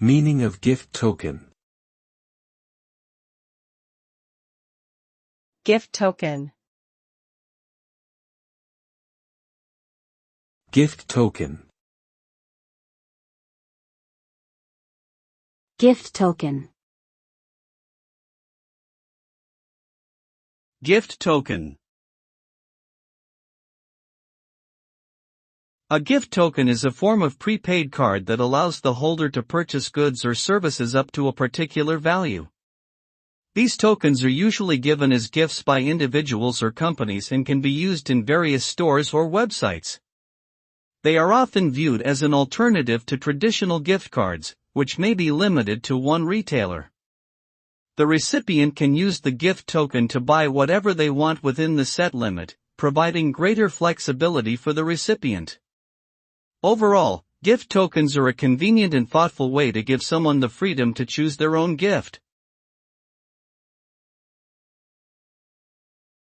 Meaning of gift token. Gift token. Gift token. Gift token. Gift token. A gift token is a form of prepaid card that allows the holder to purchase goods or services up to a particular value. These tokens are usually given as gifts by individuals or companies and can be used in various stores or websites. They are often viewed as an alternative to traditional gift cards, which may be limited to one retailer. The recipient can use the gift token to buy whatever they want within the set limit, providing greater flexibility for the recipient. Overall, gift tokens are a convenient and thoughtful way to give someone the freedom to choose their own gift.